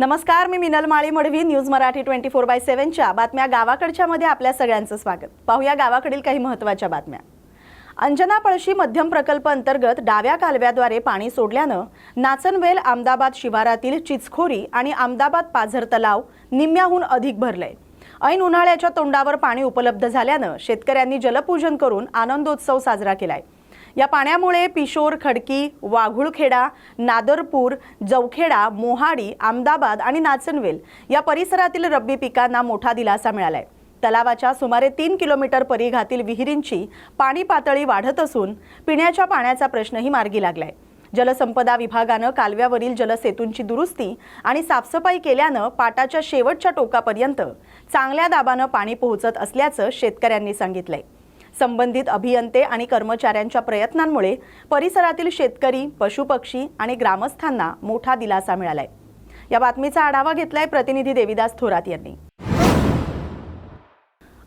नमस्कार, मी मिनल माळी मडवी. न्यूज मराठी 24/7 च्या बातम्या गावाकडच्या मध्ये आपल्या सगळ्यांचं स्वागत. पाहूया गावाकडील काही महत्त्वाच्या बातम्या. अंजना पळशी मध्यम प्रकल्प अंतर्गत डाव्या कालव्याद्वारे पाणी सोडल्यानं नाचनवेल आमदाबाद शिवारातील चिचखोरी आणि आमदाबाद पाझर तलाव निम्म्याहून अधिक भरले. ऐन उन्हाळ्याच्या तोंडावर पाणी उपलब्ध झाल्यानं शेतकऱ्यांनी जलपूजन करून आनंदोत्सव साजरा केलाय. या पाण्यामुळे पिशोर, खडकी, वाघुळखेडा, नादरपूर, जवखेडा, मोहाडी, आमदाबाद आणि नाचनवेल या परिसरातील रब्बी पिकांना मोठा दिलासा मिळालाय. तलावाच्या सुमारे 3 किलोमीटर परिघातील विहिरींची पाणी पातळी वाढत असून पिण्याच्या पाण्याचा प्रश्नही मार्गी लागलाय. जलसंपदा विभागानं कालव्यावरील जलसेतूंची दुरुस्ती आणि साफसफाई केल्यानं पाटाच्या शेवटच्या टोकापर्यंत चांगल्या दाबानं पाणी पोहोचत असल्याचं शेतकऱ्यांनी सांगितलंय. संबंधित अभियंते आणि कर्मचाऱ्यांच्या प्रयत्नांमुळे परिसरातील शेतकरी, पशुपक्षी आणि ग्रामस्थांना मोठा दिलासा मिळालाय. या बातमीचा आढावा घेतलाय प्रतिनिधी देविदास थोरात यांनी.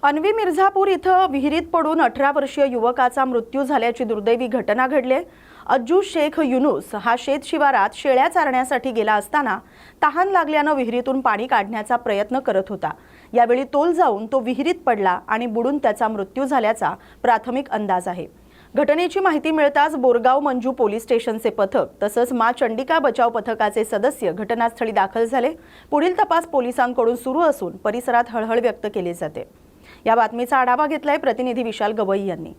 अन्वी मिर्झापूर इथं विहिरीत पडून 18 वर्षीय युवकाचा मृत्यू झाल्याची दुर्दैवी घटना घडली. अज्जू शेख युनुस हा शेत शिवारात शेळ्या चारण्यासाठी गेला असताना तहान लागल्यानं विहिरीतून पाणी काढण्याचा प्रयत्न करत होता. यावेळी तोल जाऊन तो विहिरीत पडला आणि बुडून त्याचा मृत्यू झाल्याचा प्राथमिक अंदाज आहे. घटनेची माहिती मिळताच बोरगाव मंजू पोलीस स्टेशनचे पथक तसंच मा चंडिका बचाव पथकाचे सदस्य घटनास्थळी दाखल झाले. पुढील तपास पोलिसांकडून सुरू असून परिसरात हळहळ व्यक्त केली जाते. या बातमीचा आढावा घेतलाय प्रतिनिधी विशाल गवई यांनी.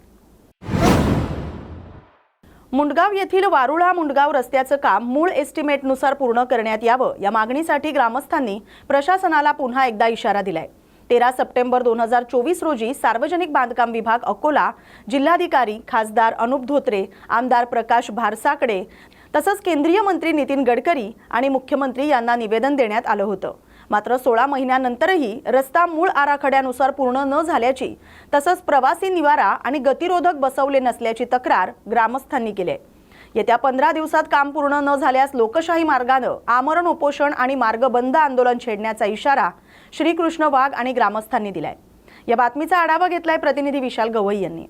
मुंडगाव येथील वारुळा मुंडगाव रस्त्याचं काम मूळ एस्टिमेटनुसार पूर्ण करण्यात यावं या मागणीसाठी ग्रामस्थांनी प्रशासनाला पुन्हा एकदा इशारा दिलाय. 13 सप्टेंबर 2024 रोजी सार्वजनिक बांधकाम विभाग अकोला, जिल्हाधिकारी खासदार अनुप धोत्रे, आमदार प्रकाश भारसाकडे तसंच केंद्रीय मंत्री नितीन गडकरी आणि मुख्यमंत्री यांना निवेदन देण्यात आलं होतं. मात्र 16 महिन्यानंतरही रस्ता मूळ आराखड्यानुसार पूर्ण न झाल्याची तसंच प्रवासी निवारा आणि गतिरोधक बसवले नसल्याची तक्रार ग्रामस्थांनी केली. येत्या 15 दिवसात काम पूर्ण न झाल्यास लोकशाही मार्गानं आमरण उपोषण आणि मार्ग बंद आंदोलन छेडण्याचा इशारा श्रीकृष्ण वाघ आणि ग्रामस्थांनी दिलाय. या बातमीचा आढावा घेतलाय प्रतिनिधी विशाल गवई यांनी.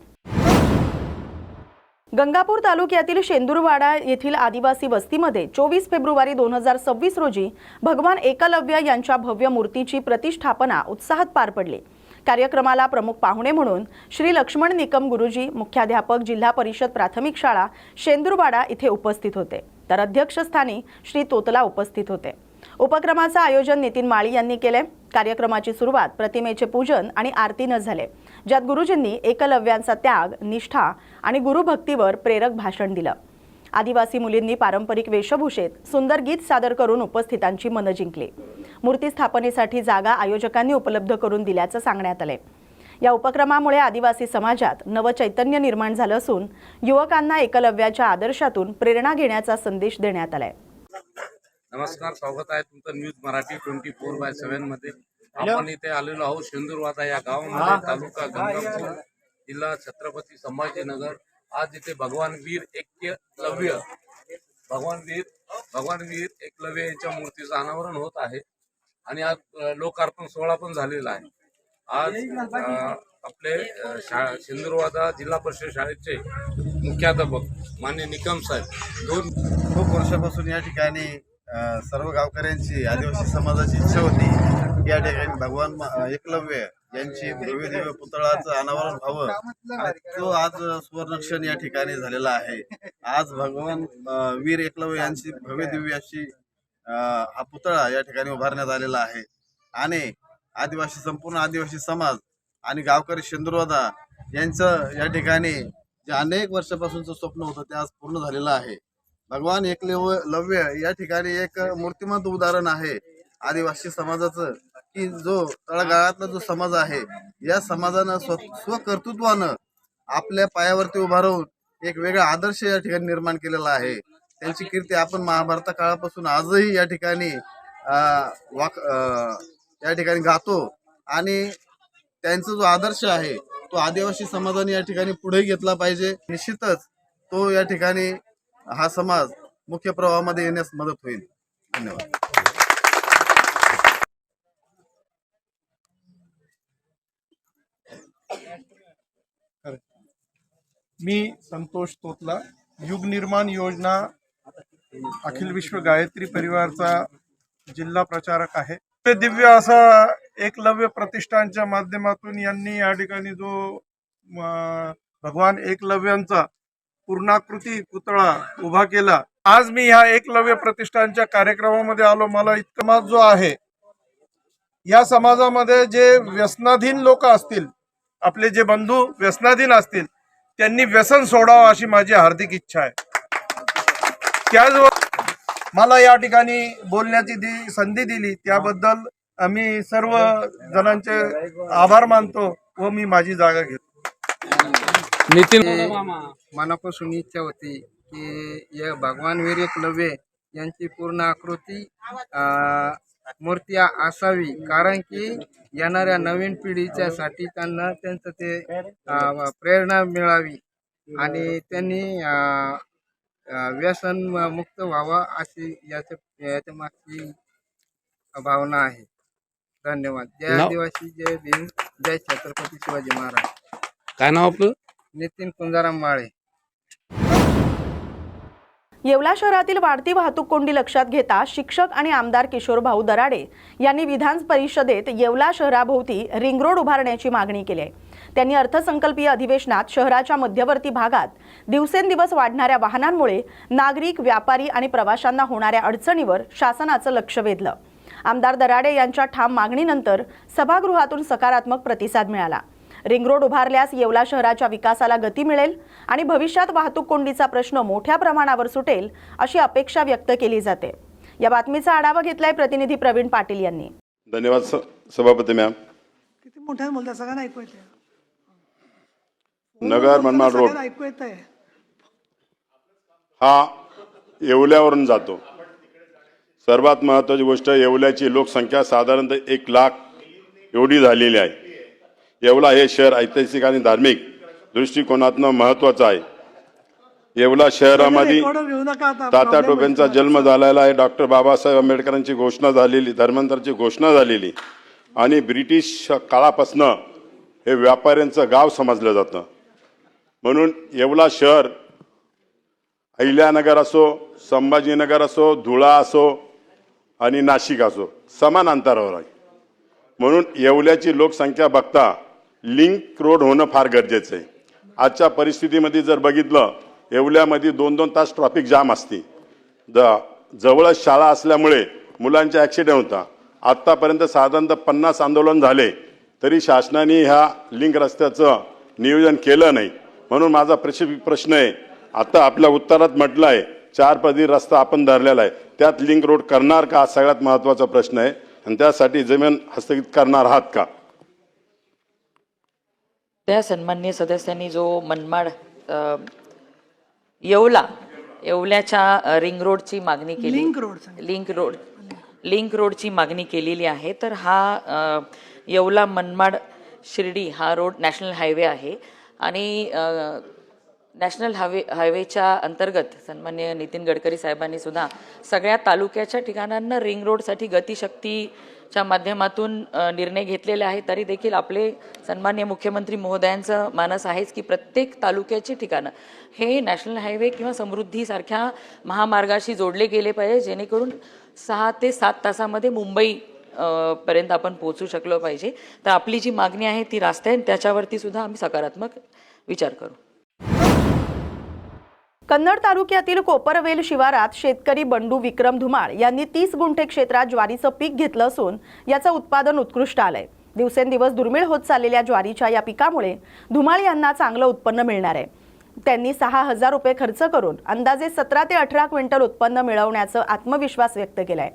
गंगापूर तालुक्यातील शेंदूरवाडा येथील आदिवासी वस्तीमध्ये 24 फेब्रुवारी 2026 रोजी भगवान एकलव्य यांच्या भव्य मूर्तीची प्रतिष्ठापना उत्साहात पार पडली. कार्यक्रमाला प्रमुख पाहुणे म्हणून श्री लक्ष्मण निकम गुरुजी, मुख्याध्यापक, जिल्हा परिषद प्राथमिक शाळा शेंदूरवाडा इथे उपस्थित होते. तर अध्यक्षस्थानी श्री तोतला उपस्थित होते. उपक्रमाचं आयोजन नितीन माळी यांनी केले. कार्यक्रमाची सुरुवात प्रतिमेचे पूजन आणि आरतीनं झाले, ज्यात गुरुजींनी एकलव्यांचा त्याग, निष्ठा आणि गुरुभक्तीवर प्रेरक भाषण दिलं. आदिवासी मुलींनी पारंपरिक वेशभूषेत सुंदर गीत सादर करून उपस्थितांची मनं जिंकली. मूर्ती स्थापनेसाठी जागा आयोजकांनी उपलब्ध करून दिल्याचं सांगण्यात आलंय. या उपक्रमामुळे आदिवासी समाजात नवचैतन्य निर्माण झालं असून युवकांना एकलव्याच्या आदर्शातून प्रेरणा घेण्याचा संदेश देण्यात आलाय. नमस्कार, स्वागत आहे तुमचं न्यूज मराठी 24/7 मध्ये. आपण इथे आलेलो आहोत शेंदूरवाडा या गावामध्ये, तालुका गंगापूर, जिल्हा छत्रपती संभाजीनगर. आज इथे भगवान वीर एकलव्य यांच्या मूर्तीचं अनावरण होत आहे आणि आज लोकार्पण सोहळा पण झालेला आहे. आज आपले शेंदूरवाडा जिल्हा परिषद शाळेचे मुख्याध्यापक माननीय निकम साहेब खूप वर्षापासून या ठिकाणी सर्व गावकऱ्यांची, आदिवासी समाजाची इच्छा होती या ठिकाणी भगवान एकलव्य यांची भव्य दिव्य पुतळाचं अनावरण व्हावं आणि तो आज सुवर्णक्षण या ठिकाणी झालेला आहे. आज भगवान वीर एकलव्य यांची भव्य दिव्य अशी हा पुतळा या ठिकाणी उभारण्यात आलेला आहे आणि संपूर्ण आदिवासी समाज आणि गावकरी शेंदूरवाडा यांचं या ठिकाणी जे अनेक वर्षापासूनचं स्वप्न होतं ते आज पूर्ण झालेलं आहे. भगवान एकलव्य या ठिकाणी एक मूर्तिमंत उदाहरण आहे आदिवासी समाजाचं, की जो तळागाळातला जो समाज आहे या समाजानं स्वकर्तृत्वानं आपल्या पायावरती उभा राहून एक वेगळा आदर्श या ठिकाणी निर्माण केलेला आहे. त्यांची कीर्ती आपण महाभारत काळापासून आजही या ठिकाणी गातो आणि त्यांचा जो आदर्श आहे तो आदिवासी समाजाने या ठिकाणी पुढे घेतला पाहिजे. निश्चितच तो या ठिकाणी हा समाज मुख्य प्रवाहामध्ये येण्यास मदत होईल. धन्यवाद. मी संतोष तोतला, युग निर्माण योजना अखिल विश्व गायत्री परिवारचा जिल्हा प्रचारक आहे. ते दिव्य असा एकलव्य प्रतिष्ठानच्या माध्यमातून यांनी या ठिकाणी जो भगवान एकलव्यांचा पूर्णाकृती पुतळा उभा केला. आज मी ह्या एकलव्य प्रतिष्ठानच्या कार्यक्रमामध्ये आलो. मला इतका समाज जो आहे, या समाजामध्ये जे व्यसनाधीन लोक असतील, आपले जे बंधू व्यसनाधीन असतील, त्यांनी व्यसन सोडावं अशी माझी हार्दिक इच्छा आहे. त्याचबरोबर मला या ठिकाणी बोलण्याची संधी दिली त्याबद्दल आम्ही सर्व जणांचे आभार मानतो व मी माझी जागा घेतो. नितीन मनापासून इच्छा होती की या भगवान वीर एकलव्य यांची पूर्ण आकृती मूर्ती असावी, कारण की येणाऱ्या नवीन पिढीच्या साठी त्यांना त्यांचं ते प्रेरणा मिळावी आणि त्यांनी व्यसन मुक्त व्हावा अशी याच्या मागची भावना आहे. धन्यवाद. जय आदिवासी, जय भीम, जय छत्रपती शिवाजी महाराज. काय नाव आपलं? नितीन कुंजाराम माळे. येवला शहरातील वाढती वाहतूक कोंडी लक्षात घेता शिक्षक आणि आमदार किशोर भाऊ दराडे यांनी विधान परिषदेत येवला शहराभोवती रिंग रोड उभारण्याची मागणी केली आहे. त्यांनी अर्थसंकल्पीय अधिवेशनात शहराच्या मध्यवर्ती भागात दिवसेंदिवस वाढणाऱ्या वाहनांमुळे नागरिक, व्यापारी आणि प्रवाशांना होणाऱ्या अडचणीवर शासनाचं लक्ष वेधलं. आमदार दराडे यांच्या ठाम मागणीनंतर सभागृहातून सकारात्मक प्रतिसाद मिळाला. रिंग रोड उभारल्यास येवला शहराच्या विकासाला गती मिळेल आणि भविष्यात वाहतूक कोंडीचा प्रश्न मोठ्या प्रमाणावर सुटेल अशी अपेक्षा व्यक्त केली जाते. या बातमीचा आढावा घेतलाय प्रतिनिधी प्रवीण पाटील यांनी. धन्यवाद सभापती मॅम. किती मोठ्याने बोलताय, सगळ्यांना ऐकू येतंय. नगर मनमाड रोड सगळ्यांना ऐकू येतंय. हा येवल्यावरून जातो. सर्वात महत्त्वाची गोष्ट, येवल्याची लोकसंख्या साधारणतः 1 लाख एवढी झालेली आहे. येवला हे शहर ऐतिहासिक आणि धार्मिक दृष्टिकोनातून महत्त्वाचं आहे. येवला शहरामध्ये रेकॉर्डर घेऊ नका आता. तात्या टोपेंचा जन्म झालेला आहे. डॉक्टर बाबासाहेब आंबेडकरांची घोषणा झालेली, धर्मांतराची घोषणा झालेली आणि ब्रिटिश काळापासून हे व्यापाऱ्यांचं गाव समजलं जातं. म्हणून येवला शहर अहिल्यानगर असो, संभाजीनगर असो, धुळा असो आणि नाशिक असो समान अंतरावर आहे. म्हणून येवल्याची लोकसंख्या बघता लिंक रोड होणं फार गरजेचं आहे. आजच्या परिस्थितीमध्ये जर बघितलं, येवल्यामध्ये 2-2 तास ट्रॅफिक जाम असते. जवळच शाळा असल्यामुळे मुलांचे ॲक्सिडेंट होता. आत्तापर्यंत साधारणतः 50 आंदोलन झाले तरी शासनाने ह्या लिंक रस्त्याचं नियोजन केलं नाही. म्हणून माझा प्रश्न आहे, आता आपल्या उत्तरात म्हटलं आहे 4 पदरी रस्ता आपण धरलेला आहे, त्यात लिंक रोड करणार का? सगळ्यात महत्त्वाचा प्रश्न आहे. आणि त्यासाठी जमीन हस्तगत करणार आहात का? त्या सन्माननीय सदस्यांनी जो मनमाड येवल्याच्या रिंग रोडची मागणी केली, लिंक रोडची मागणी केलेली आहे. तर हा येवला मनमाड शिर्डी हा रोड नॅशनल हायवे आहे आणि नॅशनल हायवेच्या अंतर्गत सन्माननीय नितीन गडकरी साहेबांनी सुद्धा सगळ्या तालुक्याच्या ठिकाणांना रिंग रोडसाठी गतिशक्तीच्या माध्यमातून निर्णय घेतलेले आहे. तरी देखील आपले सन्माननीय मुख्यमंत्री महोदयांचं मानस आहेच की प्रत्येक तालुक्याची ठिकाणं हे नॅशनल हायवे किंवा समृद्धीसारख्या महामार्गाशी जोडले गेले पाहिजे, जेणेकरून 6 ते 7 तासामध्ये मुंबई पर्यंत आपण पोहोचू शकलो पाहिजे. तर आपली जी मागणी आहे ती रास्त आहे, त्याच्यावरती सुद्धा आम्ही सकारात्मक विचार करू. कन्नड तालुक्यातील कोपरवेल शिवारात शेतकरी बंडू विक्रम धुमाळ यांनी 30 गुंठे क्षेत्रात ज्वारीचं पीक घेतलं असून याचं उत्पादन उत्कृष्ट आलंय. दिवसेंदिवस दुर्मिळ होत चाललेल्या ज्वारीच्या या पिकामुळे धुमाळ यांना चांगलं उत्पन्न मिळणार आहे. त्यांनी 6,000 रुपये खर्च करून अंदाजे 17 ते 18 क्विंटल उत्पन्न मिळवण्याचा आत्मविश्वास व्यक्त केलाय.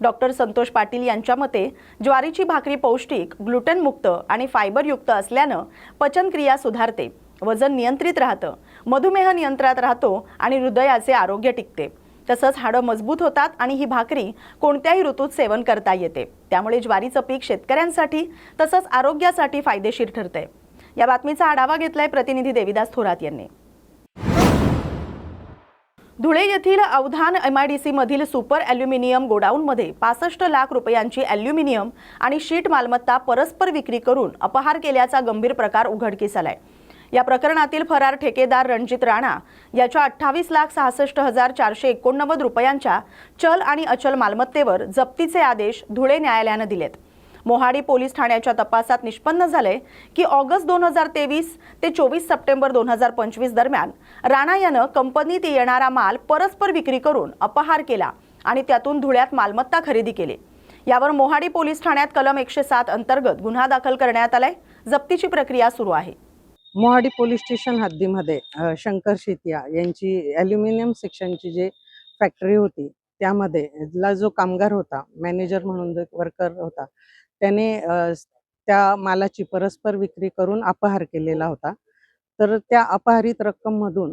डॉक्टर संतोष पाटील यांच्या मते ज्वारीची भाकरी पौष्टिक, ग्लुटेन मुक्त आणि फायबरयुक्त असल्यानं पचनक्रिया सुधारते, वजन नियंत्रित राहतं, मधुमेह नियंत्रणात राहतो आणि हृदयाचे आरोग्य टिकते. तसंच हाडं मजबूत होतात आणि ही भाकरी कोणत्याही ऋतूत सेवन करता येते. त्यामुळे ज्वारीचं पीक शेतकऱ्यांसाठी तसंच आरोग्यासाठी फायदेशीर ठरते. या बातमीचा आढावा घेतलाय प्रतिनिधी देविदास थोरात यांनी. धुळे येथील अवधान MIDC मधील सुपर ॲल्युमिनियम गोडाऊनमध्ये 65 लाख रुपयांची ॲल्युमिनियम आणि शीट मालमत्ता परस्पर विक्री करून अपहार केल्याचा गंभीर प्रकार उघडकीस आलाय. या प्रकरणातील फरार ठेकेदार रणजित राणा याच्या 28,66,489 रुपयांच्या चल आणि अचल मालमत्तेवर जप्तीचे आदेश धुळे न्यायालयानं दिलेत. मोहाडी पोलीस ठाण्याच्या तपासात निष्पन्न झाले की ऑगस्ट 2023 ते 24 सप्टेंबर 2025 दरम्यान राणा यानं कंपनीत येणारा माल परस्पर विक्री करून अपहार केला आणि त्यातून धुळ्यात मालमत्ता खरेदी केली. यावर मोहाडी पोलीस ठाण्यात कलम 107 अंतर्गत गुन्हा दाखल करण्यात आलाय. जप्तीची प्रक्रिया सुरू आहे. मोहाडी पोलीस स्टेशन हद्दीमध्ये शंकर शेतिया यांची ॲल्युमिनियम सेक्शनची जे फॅक्टरी होती त्यामध्ये जो कामगार होता, मॅनेजर म्हणून जो वर्कर होता, त्याने त्या मालाची परस्पर विक्री करून अपहार केलेला होता. तर त्या अपहारित रक्कममधून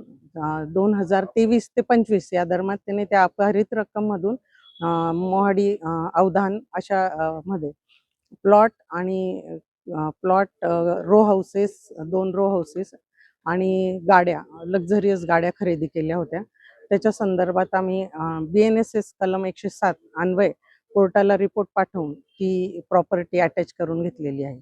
2023 ते 25 या दरम्यान त्याने त्या अपहारित रक्कममधून मोहाडी अवधान अशा मध्ये प्लॉट आणि रो हाऊसेस, 2 रो हाऊसेस आणि गाड्या, लक्झरियस गाड्या खरेदी केल्या होत्या. त्याच्या संदर्भात आम्ही BNSS कलम 107 अन्वये कोर्टाला रिपोर्ट पाठवून ती प्रॉपर्टी अटॅच करून घेतलेली आहे.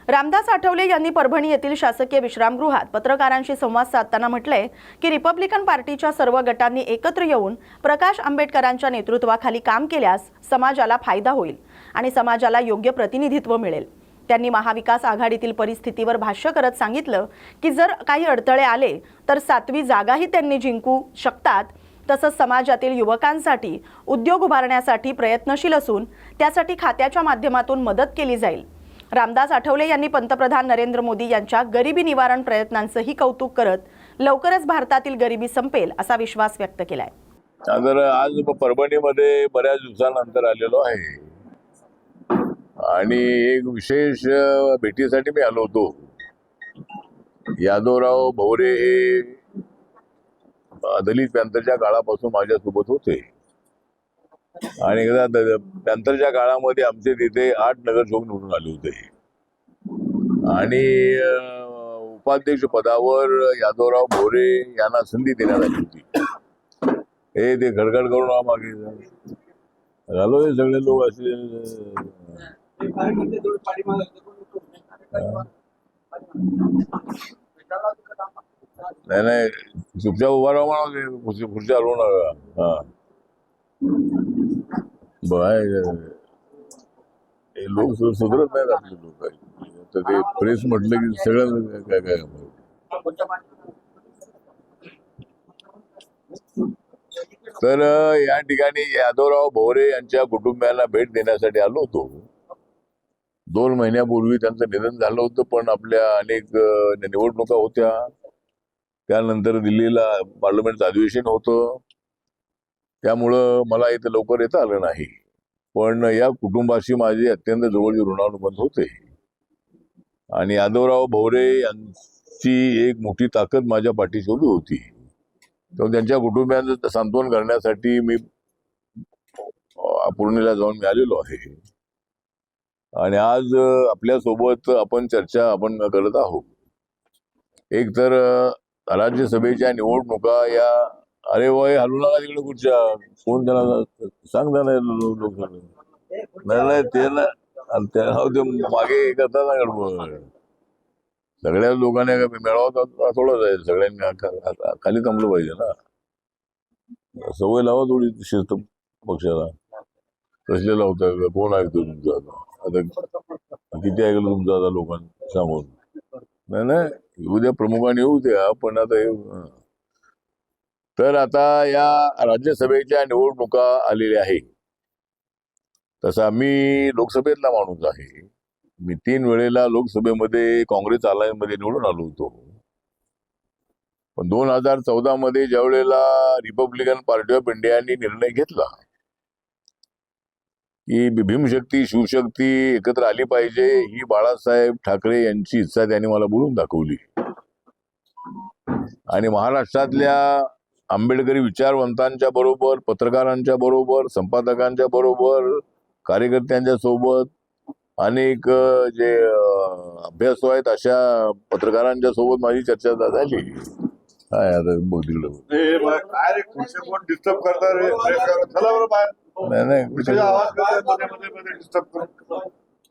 रामदास आठवले यांनी परभणी येथील शासकीय विश्रामगृहात पत्रकारांशी संवाद साधताना म्हटलंय की रिपब्लिकन पार्टीच्या सर्व गटांनी एकत्र येऊन प्रकाश आंबेडकरांच्या नेतृत्वाखाली काम केल्यास समाजाला फायदा होईल आणि समाजाला योग्य प्रतिनिधित्व मिळेल. त्यांनी महाविकास आघाडीतील परिस्थितीवर भाष्य करत सांगितलं की जर काही अडथळे आले तर 7वी जागाही त्यांनी जिंकू शकतात. तसंच समाजातील युवकांसाठी उद्योग उभारण्यासाठी प्रयत्नशील असून त्यासाठी खात्याच्या माध्यमातून मदत केली जाईल. रामदास आठवले यांनी पंतप्रधान नरेंद्र मोदी यांच्या गरिबी निवारण प्रयत्नांचंही कौतुक करत लवकरच भारतातील गरिबी संपेल असा विश्वास व्यक्त केलाय. तर आज परभणीमध्ये बऱ्याच दिवसानंतर आलेलो आहे आणि एक विशेष भेटीसाठी मी आलो होतो. यादवराव भोवरे हे दलित पॅंथरच्या काळापासून माझ्यासोबत होते आणि एकदा पॅंथरच्या काळामध्ये आमचे तिथे 8 नगरसेवक निवडून आले होते आणि उपाध्यक्ष पदावर यादवराव भोवरे यांना संधी देण्यात आली होती. हे ते गडगड करून मागे झालो. हे सगळे लोक असे नाही चुपचाप उभा राहा म्हणा, खुर्च्या हलवू नका. हा बाय लोक सुधरत नाहीत आपले लोक. तर ते प्रेस म्हटलं की सगळं काय काय. तर या ठिकाणी यादवराव भोवरे यांच्या कुटुंबियांना भेट देण्यासाठी आलो होतो. 2 महिन्यापूर्वी त्यांचं निधन झालं होतं, पण आपल्या अनेक निवडणुका होत्या. त्यानंतर दिल्लीला पार्लमेंटचं अधिवेशन होतं, त्यामुळं मला इथं लवकर येता आलं नाही. पण या कुटुंबाशी माझे अत्यंत जवळचे ऋणानुबंध होते आणि यादवराव भोवरे यांची एक मोठी ताकद माझ्या पाठीशी उभी होती. तेव्हा त्यांच्या कुटुंबियांचं सांत्वन करण्यासाठी मी पूर्णेला जाऊन मी आलेलो आहे आणि आज आपल्यासोबत आपण चर्चा करत आहोत. एक तर राज्यसभेच्या निवडणुका या, अरे वय हलू नका तिकडे खुर्च्या, कोण त्याला सांग त्याला लोक नाही ते ना ते मागे करतात ना गडबड. सगळ्या लोकांनी मेळावा थोडं जाईल, सगळ्यांनी खाली थांबलं पाहिजे ना. सवय लावा थोडी शिस्त पक्षाला. कसले लावताय, कोण ऐकतो तुमचं आता किती ऐकलं तुमचं आता लोकांनी सांगून. नाही उद्या प्रमुखांनी येऊ द्या, पण आता येऊ. तर आता या राज्यसभेच्या निवडणुका आलेल्या आहे. तसा मी लोकसभेतला माणूस आहे. मी 3 वेळेला लोकसभेमध्ये काँग्रेस अलायन्समध्ये निवडून आलो होतो. पण 2014 मध्ये ज्या वेळेला रिपब्लिकन पार्टी ऑफ इंडियाने निर्णय घेतला की भीमशक्ती शिवशक्ती एकत्र आली पाहिजे, ही बाळासाहेब ठाकरे यांची इच्छा त्यांनी मला बोलून दाखवली आणि महाराष्ट्रातल्या आंबेडकरी विचारवंतांच्या बरोबर, पत्रकारांच्या बरोबर, संपादकांच्या बरोबर, कार्यकर्त्यांच्या सोबत, अनेक जे अभ्यासू आहेत अशा पत्रकारांच्या सोबत माझी चर्चा झाली. काय आता बघ तिकडं डिस्टर्ब करतात. नाही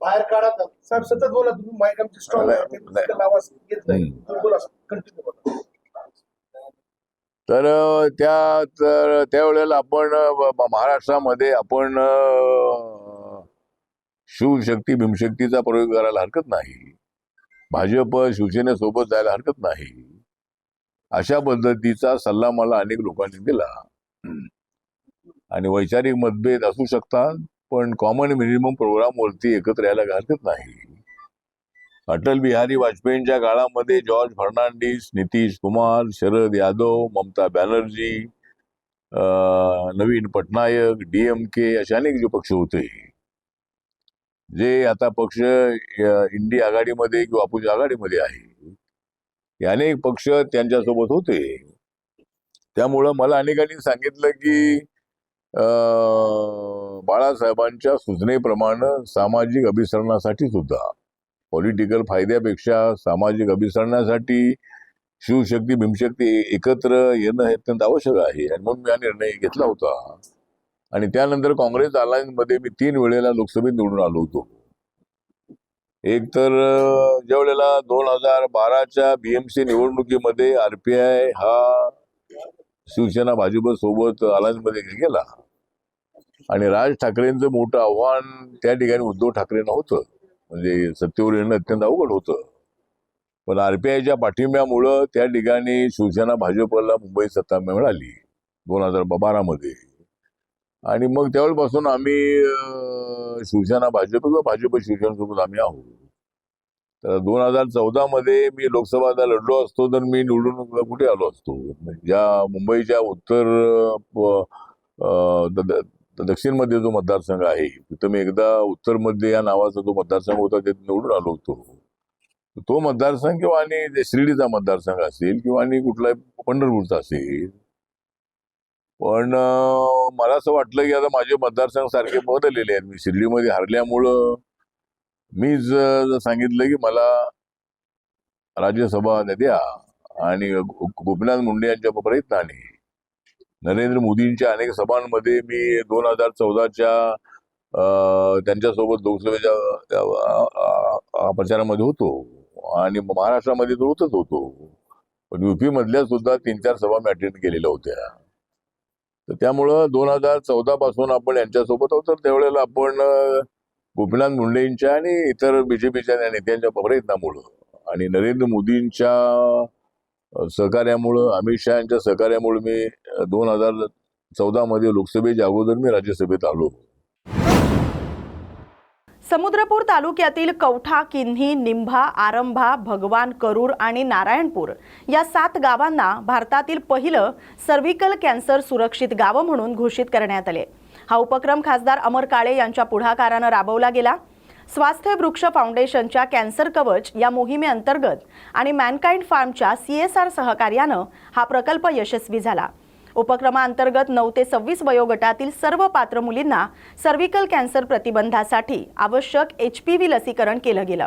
बाहेर काढा साहेब. सतत बोला तुम्ही, माईक आमची स्ट्रॉंग आहे, त्याला आवाज येत नाही. हम्म. तुम्ही बोला कंटिन्यू बोला. तर त्यावेळेला आपण महाराष्ट्रामध्ये आपण शिवशक्ती भीमशक्तीचा प्रयोग करायला हरकत नाही. भाजप शिवसेनेसोबत जायला हरकत नाही. अशा पद्धतीचा सल्ला मला अनेक लोकांनी दिला. आणि वैचारिक मतभेद असू शकतात, पण कॉमन मिनिमम प्रोग्रामवरती एकत्र यायला हरकत नाही. अटल बिहारी वाजपेयींच्या काळामध्ये जॉर्ज फर्नांडिस, नितीश कुमार, शरद यादव, ममता बॅनर्जी, नवीन पटनायक, DMK असे अनेक जे पक्ष होते, जे आता पक्ष इंडी आघाडीमध्ये किंवा अपोजिट आघाडीमध्ये आहे, हे अनेक पक्ष त्यांच्यासोबत होते. त्यामुळं मला अनेकांनी सांगितलं की बाळासाहेबांच्या सूचनेप्रमाणे सामाजिक अभिसरणासाठी सुद्धा, पॉलिटिकल फायद्यापेक्षा सामाजिक अभिसरणासाठी शिवशक्ती भीमशक्ती एकत्र येणं हे अत्यंत आवश्यक आहे. आणि म्हणून मी हा निर्णय घेतला होता. आणि त्यानंतर काँग्रेस अलायन्समध्ये मी 3 वेळेला लोकसभेत निवडून आलो होतो. एक तर ज्या वेळेला 2012च्या BMC निवडणुकीमध्ये RPI हा शिवसेना भाजप सोबत अलायन्समध्ये गेला. आणि राज ठाकरेंचं मोठं आव्हान त्या ठिकाणी उद्धव ठाकरेंना होतं, म्हणजे सत्तेवर येणं अत्यंत अवघड होतं. पण RPIच्या पाठिंब्यामुळं त्या ठिकाणी शिवसेना भाजपला मुंबईत सत्ता मिळाली 2012मध्ये. आणि मग त्यावेळेपासून आम्ही शिवसेना भाजप किंवा भाजप शिवसेनेसोबत आम्ही आहोत. तर 2014मध्ये मी लोकसभा लढलो असतो तर मी निवडून कुठे आलो असतो. ज्या मुंबईच्या दक्षिणमध्ये जो मतदारसंघ आहे तिथं मी एकदा उत्तरमध्ये या नावाचा जो मतदारसंघ होता ते निवडून आलो होतो. तो मतदारसंघ किंवा आणि शिर्डीचा मतदारसंघ असेल किंवा आणि कुठलाही पंढरपूरचा असेल. पण मला असं वाटलं की आता माझे मतदारसंघ सारखे बदललेले आहेत. मी शिर्डीमध्ये हरल्यामुळं मीच सांगितलं की मला राज्यसभा द्या. आणि गोपीनाथ मुंडे यांच्या प्रयत्नाने नरेंद्र मोदींच्या अनेक सभांमध्ये मी 2014च्या त्यांच्यासोबत लोकसभेच्या प्रचारामध्ये होतो. आणि महाराष्ट्रामध्ये तर होतच होतो. पण UP मधल्या सुद्धा 3-4 सभा मी अटेंड केलेल्या होत्या. तर त्यामुळं 2014 पासून आपण यांच्यासोबत होतो. त्यावेळेला आपण गोपीनाथ मुंडेंच्या आणि इतर BJPच्या नेत्यांच्या प्रयत्नामुळं आणि नरेंद्र मोदींच्या सहकार्यामुळं, अमित शहा यांच्या सहकार्यामुळे मी 2014मध्ये लोकसभेच्या अगोदर मी राज्यसभेत आलो. समुद्रपूर तालुक्यातील कवठा, किन्ही, निंभा, आरंभा, भगवान, करूर आणि नारायणपूर या 7 गावांना भारतातील पहिलं सर्व्हिकल कॅन्सर सुरक्षित गाव म्हणून घोषित करण्यात आले. हा उपक्रम खासदार अमर काळे यांच्या पुढाकारानं राबवला गेला. स्वास्थ्य वृक्ष फाउंडेशनच्या कॅन्सर कवच या मोहिमेअंतर्गत आणि मॅनकाइंड फार्मच्या CSR सहकार्यानं हा प्रकल्प यशस्वी झाला. उपक्रमाअंतर्गत 9 ते 26 वयोगटातील सर्व पात्र मुलींना सर्व्हिकल कॅन्सर प्रतिबंधासाठी आवश्यक HPV लसीकरण केलं गेलं.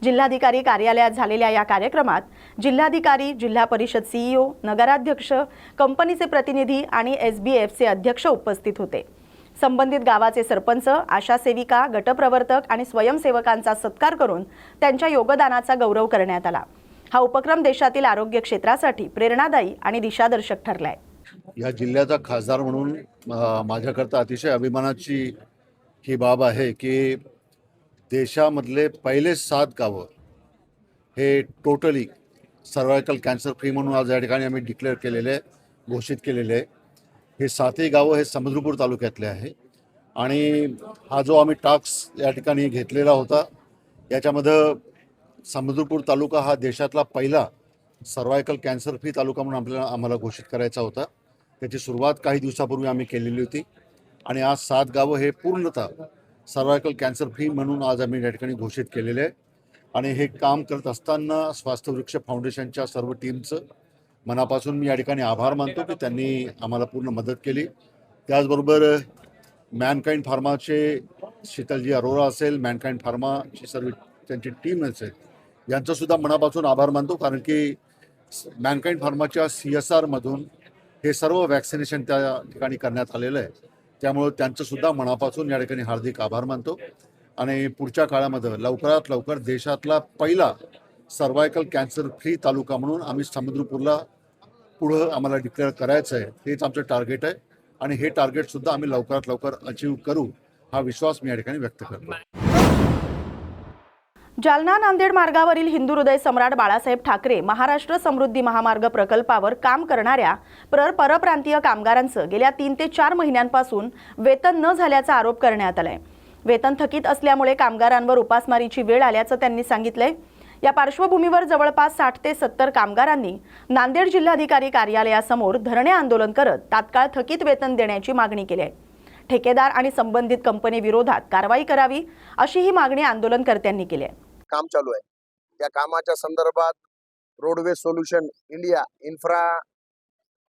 जिल्हाधिकारी कार्यालयात झालेल्या या कार्यक्रमात जिल्हाधिकारी, जिल्हा परिषद CEO, नगराध्यक्ष, कंपनीचे प्रतिनिधी आणि SBFचे अध्यक्ष उपस्थित होते. संबंधित गावाचे सरपंच, आशा सेविका, गटप्रवर्तक आणि स्वयंसेवकांचा सत्कार करून त्यांच्या योगदानाचा गौरव करण्यात आला. हा उपक्रम देशातील आरोग्य क्षेत्रासाठी प्रेरणादायी आणि दिशादर्शक ठरलाय. या जिल्ह्याचा खासदार म्हणून माझ्याकरता अतिशय अभिमानाची ही बाब आहे की देशामधले पहिले 7 गावं हे टोटली सर्व्हायकल कॅन्सर फ्री म्हणून आज या ठिकाणी आम्ही डिक्लेअर केलेले, घोषित केलेले आहे. हे 7ही गावं हे समुद्रपूर तालुक्यातले आहे. आणि हा जो आम्ही टास्क या ठिकाणी घेतलेला होता याच्यामध्ये समुद्रपूर तालुका हा देशातला पहिला सर्व्हायकल कॅन्सर फ्री तालुका म्हणून आम्हाला घोषित करायचा होता. त्याची सुरुवात काही दिवसापूर्वी आम्ही केलेली होती. आणि आज 7 गावं हे पूर्णतः सर्व्हायकल कॅन्सर फ्री म्हणून आज आम्ही या ठिकाणी घोषित केलेले आहे. आणि हे काम करत असताना स्वास्थ्य वृक्ष फाउंडेशनच्या सर्व टीमचं मनापासून मी या ठिकाणी आभार मानतो की त्यांनी आम्हाला पूर्ण मदत केली. त्याचबरोबर मॅनकाइंड फार्माचे शीतलजी अरोरा असेल, मॅनकाइंड फार्माची सर्व त्यांची टीम असेल, यांचंसुद्धा मनापासून आभार मानतो. कारण की मॅनकाइंड फार्माच्या CSRमधून हे सर्व वॅक्सिनेशन त्या ठिकाणी करण्यात आलेलं आहे. त्यामुळं त्यांचंसुद्धा मनापासून या ठिकाणी हार्दिक आभार मानतो. आणि पुढच्या काळामध्ये लवकरात लवकर देशातला पहिला सर्वायकल कॅन्सर फ्री तालुका म्हणून आम्ही समुद्रपूरला पुढं आम्हाला डिक्लेअर करायचं आहे. हेच आमचं टार्गेट आहे आणि हे टार्गेटसुद्धा आम्ही लवकरात लवकर अचीव करू हा विश्वास मी या ठिकाणी व्यक्त करतो. जालना नांदेड मार्गावरील हिंदू हृदय सम्राट बाळासाहेब ठाकरे महाराष्ट्र समृद्धी महामार्ग प्रकल्पावर काम करणाऱ्या परप्रांतीय कामगारांचं गेल्या 3 ते 4 महिन्यांपासून वेतन न झाल्याचा आरोप करण्यात आलाय. वेतन थकीत असल्यामुळे कामगारांवर उपासमारीची वेळ आल्याचं त्यांनी सांगितलंय. या पार्श्वभूमीवर जवळपास 60 ते 70 कामगारांनी नांदेड जिल्हाधिकारी कार्यालयासमोर धरणे आंदोलन करत तात्काळ थकीत वेतन देण्याची मागणी केली आहे. ठेकेदार आणि संबंधित कंपनी विरोधात कारवाई करावी अशी ही मागणी आंदोलनकर्त्यांनी केली आहे. काम चालू आहे. त्या कामाच्या संदर्भात roadways solution India infra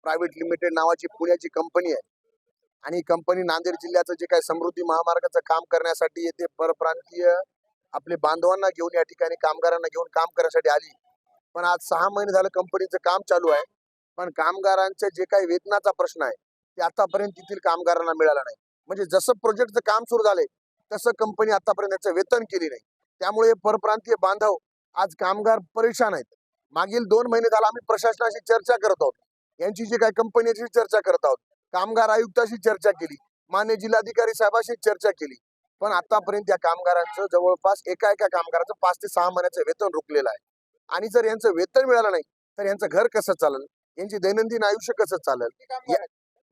private limited नावाची पुण्याची कंपनी आहे आणि कंपनी नांदेड जिल्ह्याचं जे काही समृद्धी महामार्गाचं काम करण्यासाठी येथे परप्रांतीय आपले बांधवांना घेऊन या ठिकाणी कामगारांना घेऊन काम करण्यासाठी आली. पण आज 6 महिने झालं कंपनीचं काम चालू आहे, पण कामगारांचे जे काही वेतनाचा प्रश्न आहे ते आतापर्यंत तेथील कामगारांना मिळाला नाही. म्हणजे जसं प्रोजेक्टचं काम सुरू झाले तसं कंपनी आतापर्यंत त्याचं वेतन केली नाही. त्यामुळे परप्रांतीय बांधव आज कामगार परेशान आहेत. मागील 2 महिने झाला आम्ही प्रशासनाशी चर्चा करत आहोत, यांची जी काही कंपनीची चर्चा करत आहोत, कामगार आयुक्ताशी चर्चा केली, मान्य जिल्हाधिकारी साहेबांशी चर्चा केली, पण आतापर्यंत या कामगारांचं जवळपास एका कामगाराचं 5 ते 6 महिन्याचं वेतन रुकलेलं आहे. आणि जर यांचं वेतन मिळालं नाही तर यांचं घर कसं चालेल, यांची दैनंदिन आयुष्य कसं चालेल.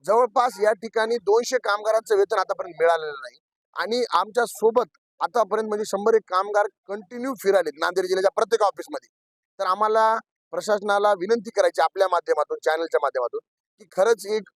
जवळपास या ठिकाणी 200 कामगारांचं वेतन आतापर्यंत मिळालेलं नाही आणि आमच्या सोबत आतापर्यंत म्हणजे 101 कामगार कंटिन्यू फिरालेत नांदेड जिल्ह्याच्या प्रत्येक ऑफिसमध्ये. तर आम्हाला प्रशासनाला विनंती करायची आपल्या माध्यमातून, चॅनलच्या माध्यमातून, की खरंच एक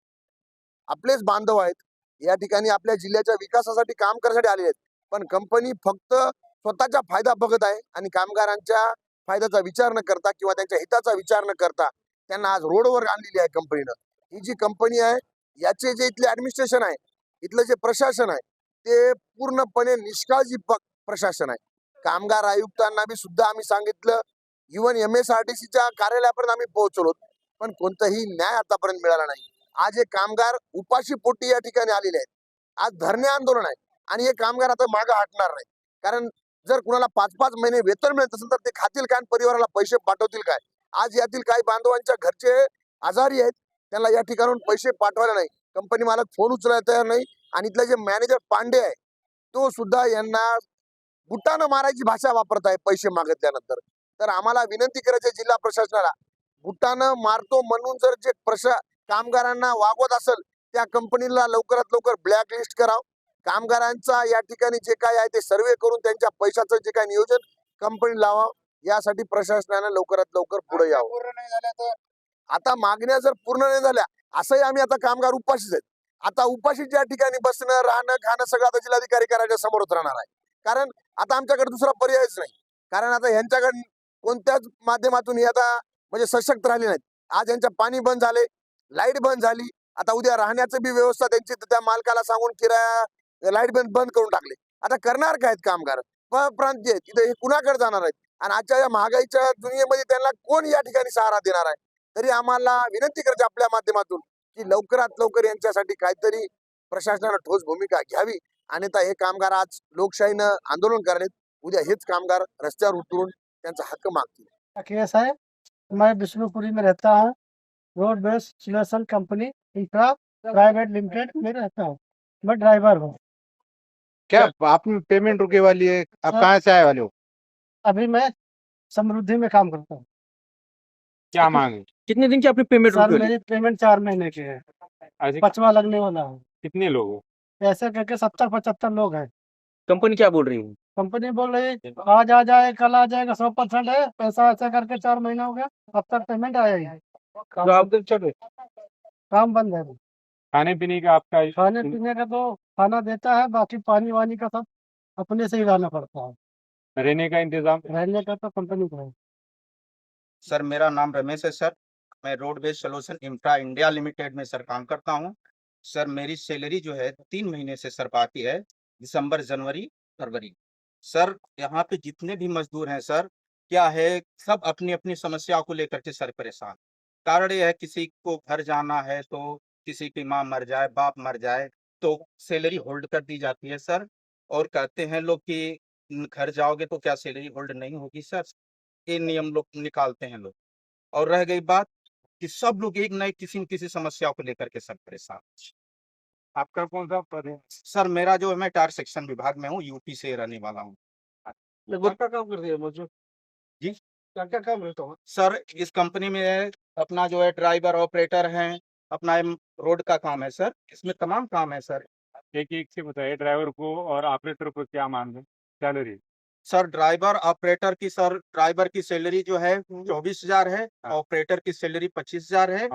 आपलेच बांधव आहेत, या ठिकाणी आपल्या जिल्ह्याच्या विकासासाठी काम करण्यासाठी आले आहेत, पण कंपनी फक्त स्वतःचा फायदा बघत आहे आणि कामगारांच्या फायद्याचा विचार न करता किंवा त्यांच्या हिताचा विचार न करता त्यांना आज रोडवर आणलेली आहे कंपनीनं. ही जी कंपनी आहे याचे जे इथले ऍडमिनिस्ट्रेशन आहे, इथलं जे प्रशासन आहे ते पूर्णपणे निष्काळजी प्रशासन आहे. कामगार आयुक्तांना बी सुद्धा आम्ही सांगितलं, इव्हन MSRTCच्या कार्यालयापर्यंत आम्ही पोहोचलो, पण कोणताही न्याय आतापर्यंत मिळाला नाही. आज हे कामगार उपाशी पोटी या ठिकाणी आलेले आहेत. आज धरणे आंदोलन आहे आणि हे कामगार आता मागे हटणार नाही. कारण जर कुणाला 5-5 महिने वेतन मिळत असेल तर ते खातील काय, परिवाराला पैसे पाठवतील काय. आज यातील काही बांधवांच्या घरचे आजारी आहेत, त्यांना या ठिकाणून पैसे पाठवायला नाही, कंपनी मालक फोन उचलायला तयार नाही आणि इथला जे मॅनेजर पांडे आहे तो सुद्धा यांना बुटानं मारायची भाषा वापरत आहे पैसे मागितल्यानंतर. तर आम्हाला विनंती करायची जिल्हा प्रशासनाला, बुटानं मारतो म्हणून जर जे कामगारांना वागवत असेल त्या कंपनीला लवकरात लवकर ब्लॅकलिस्ट करावं. कामगारांचा या ठिकाणी जे काय आहे ते सर्वे करून त्यांच्या पैशाचं जे काय नियोजन कंपनी लावावं, यासाठी प्रशासनानं लवकरात लवकर पुढे यावं. आता मागण्या जर पूर्ण नाही झाल्या, असंही आम्ही आता कामगार उपाशीच आहेत. आता उपाशीच्या ठिकाणी बसणं, राहणं, खाणं सगळं आता जिल्हाधिकारी कार्यालयाच्या समोरच राहणार आहे. कारण आता आमच्याकडे दुसरा पर्यायच नाही. कारण आता यांच्याकडे कोणत्याच माध्यमातून हे आता म्हणजे सशक्त राहिले नाहीत. आज यांच्या पाणी बंद झाले, लाईट बंद झाली, आता उद्या राहण्याचं बी व्यवस्था त्यांची त्या मालकाला सांगून किराया लाईट बंद करून टाकले. आता करणार काय कामगार, परप्रांतीय आहेत, तिथे हे कुणाकडे जाणार आहेत आणि आजच्या या महागाईच्या दुनियेमध्ये त्यांना कोण या ठिकाणी सहारा देणार आहे. तरी आम्हाला विनंती करायची आपल्या माध्यमातून की लवकरात लवकर यांच्यासाठी काहीतरी प्रशासनानं ठोस भूमिका घ्यावी. अन्यथा हे कामगार आज लोकशाहीनं आंदोलन करलेत, उद्या हेच कामगार रस्त्यावर उतरून त्यांचा हक्क मागतील. केस है, मैं विष्णुपुरी में रहता हूँ, road base solution company infra private limited में रहता हूँ, मैं ड्राइवर हूँ. क्या आप पेमेंट रुके वाली है, आप कहाँ से आए वाले हो? अभी मैं समृद्धि में काम करता हूँ. क्या मांग है? कितने दिन की आपकी पेमेंट सर मेरी पेमेंट 4 महीने की है, 5वां लगने वाला है. कितने लोग हो? ऐसे करके 70-75 लोग हैं. कंपनी क्या बोल रही है? कंपनी बोल रही है आज आ जाए, कल आ जाएगा, 100% है पैसा. ऐसा करके 4 महीना हो गया, अब तक पेमेंट आया ही. तो आप चलो काम बंद है. खाने पीने का आपका खाने पीने का तो खाना देता है, बाकी पानी वानी का सब अपने से ही लाना पड़ता है. रहने का इंतजाम? रहने का तो कंपनी को है. सर मेरा नाम रमेश है सर, मैं roadways solution infra India limited में सर काम करता हूं. सर मेरी सैलरी जो है 3 महीने से सर बाकी है, दिसंबर, जनवरी, फरवरी. सर यहाँ पे जितने भी मजदूर हैं सर, क्या है सब अपनी अपनी समस्याओं को लेकर के सर परेशान. कारण ये है किसी को घर जाना है तो किसी की माँ मर जाए, बाप मर जाए तो सैलरी होल्ड कर दी जाती है सर. और कहते हैं लोग कि घर जाओगे तो क्या सैलरी होल्ड नहीं होगी सर, ये नियम लोग निकालते हैं लोग। और रह गई बात कि सब लोग एक नई किसी न किसी समस्या को लेकर के सब परेशान। आपका कौन सा पद है? सर मेरा जो है, मैं टायर सेक्शन विभाग में हूँ, यूपी से रहने वाला हूँ। क्या काम करते हैं मुझे? जी क्या काम रहता है? सर, इस कंपनी में अपना जो है ड्राइवर ऑपरेटर हैं, अपना रोड का काम है सर, इसमें तमाम काम है सर। एक से बताइए, ड्राइवर को और ऑपरेटर को क्या मान है सैलरी? सर ड्राइवर ऑपरेटर की, सर ड्राइवर की सैलरी जो है 24,000 है, ऑपरेटर की सैलरी 25,000 है,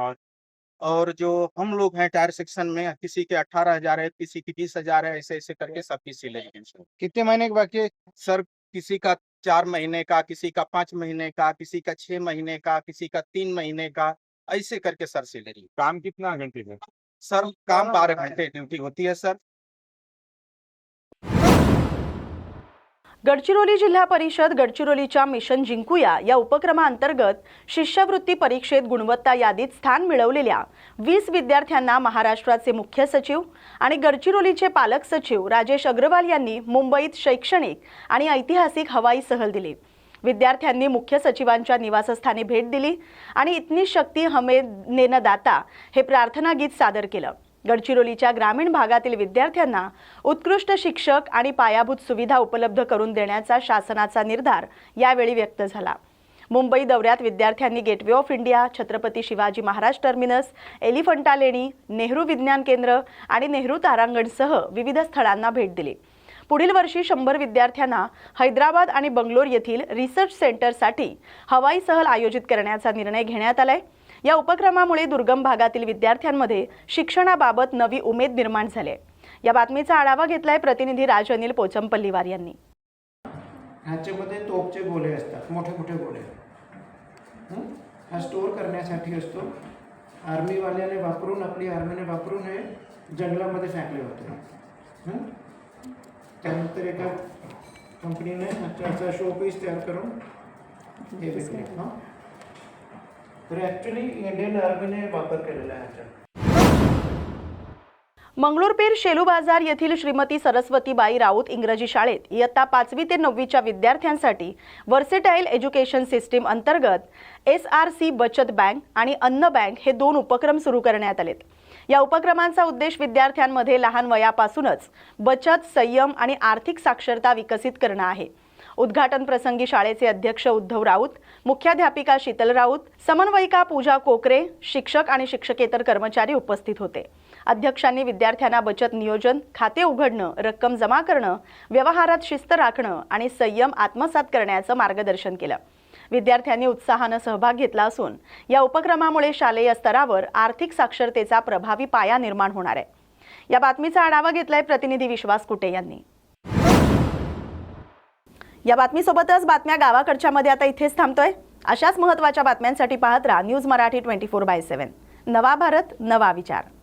और जो हम लोग हैं टायर सेक्शन में, किसी के 18,000 है, किसी की 20,000 है, ऐसे ऐसे करके सबकी सैलरी है सर। कितने महीने के बाकी है? सर किसी का 4 महीने का, किसी का 5 महीने का, किसी का 6 महीने का, किसी का 3 महीने का, ऐसे करके सर सैलरी। काम कितना घंटे है? सर काम 12 घंटे ड्यूटी होती है सर। गडचिरोली जिल्हा परिषद गडचिरोलीच्या मिशन जिंकूया या उपक्रमांतर्गत शिष्यवृत्ती परीक्षेत गुणवत्ता यादीत स्थान मिळवलेल्या 20 विद्यार्थ्यांना महाराष्ट्राचे मुख्य सचिव आणि गडचिरोलीचे पालक सचिव राजेश अग्रवाल यांनी मुंबईत शैक्षणिक आणि ऐतिहासिक हवाई सहल दिली। विद्यार्थ्यांनी मुख्य सचिवांच्या निवासस्थानी भेट दिली आणि इतनी शक्ती हमें ने न दाता हे प्रार्थना गीत सादर केलं। गडचिरोलीच्या ग्रामीण भागातील विद्यार्थ्यांना उत्कृष्ट शिक्षक आणि पायाभूत सुविधा उपलब्ध करून देण्याचा शासनाचा निर्धार यावेळी व्यक्त झाला। मुंबई दौऱ्यात विद्यार्थ्यांनी gateway of India, Chhatrapati Shivaji Maharaj terminus, Elephanta लेणी, नेहरू विज्ञान केंद्र आणि नेहरू तारांगणसह विविध स्थळांना भेट दिली। पुढील वर्षी 100 विद्यार्थ्यांना हैदराबाद आणि बंगलोर येथील रिसर्च सेंटरसाठी हवाई सहल आयोजित करण्याचा निर्णय घेण्यात आलाय। या उपक्रमामुळे दुर्गम भागातील विद्यार्थ्यांमध्ये शिक्षणाबाबत नवी उमेद निर्माण झाली आहे। या बातमीचा आढावा घेतलाय प्रतिनिधी राजअनिल पोचमपल्लीवार यांनी। ह्याच्यामध्ये तोपचे गोळे असतात, मोठे मोठे गोळे, हा स्टोअर करण्यासाठी असतो। आर्मीवाल्याने वापरून, आपली आर्मीने वापरून हे जंगलामध्ये फेकले होते। त्यानंतर एका कंपनीने असा शोपीस तयार करून हे विकले। तर ॲक्च्युली इंडियन आर्मीने वापर केलेला आहे ह्याचा। मंगळूरपीर शेलू बाजार येथील श्रीमती सरस्वतीबाई राऊत इंग्रजी शाळेत इयत्ता 5वी ते 9वीच्या विद्यार्थ्यांसाठी वर्सेटाईल एज्युकेशन सिस्टीम अंतर्गत SRC बचत बँक आणि अन्न बँक हे 2 उपक्रम सुरू करण्यात आलेत। या उपक्रमांचा उद्देश विद्यार्थ्यांमध्ये लहान वयापासूनच बचत, संयम आणि आर्थिक साक्षरता विकसित करणं आहे। उद्घाटन प्रसंगी शाळेचे अध्यक्ष उद्धव राऊत, मुख्याध्यापिका शीतल राऊत, समन्वयिका पूजा कोकरे, शिक्षक आणि शिक्षकेतर कर्मचारी उपस्थित होते। अध्यक्षांनी विद्यार्थ्यांना बचत नियोजन, खाते उघडणं, रक्कम जमा करणं, व्यवहारात शिस्त राखणं आणि संयम आत्मसात करण्याचं मार्गदर्शन केलं। विद्यार्थ्यांनी उत्साहाने सहभाग घेतला असून या उपक्रमामुळे शालेय स्तरावर आर्थिक साक्षरतेचा प्रभावी पाया निर्माण होणार आहे। या बातमीचा आढावा घेतलाय प्रतिनिधी विश्वास कुटे यांनी। या बातमीसोबतच बातम्या गावाकडच्या मध्ये आता इथेच थांबतोय। अशाच महत्त्वाच्या बातम्यांसाठी पाहत राहा न्यूज मराठी 24/7। नवा भारत, नवा विचार।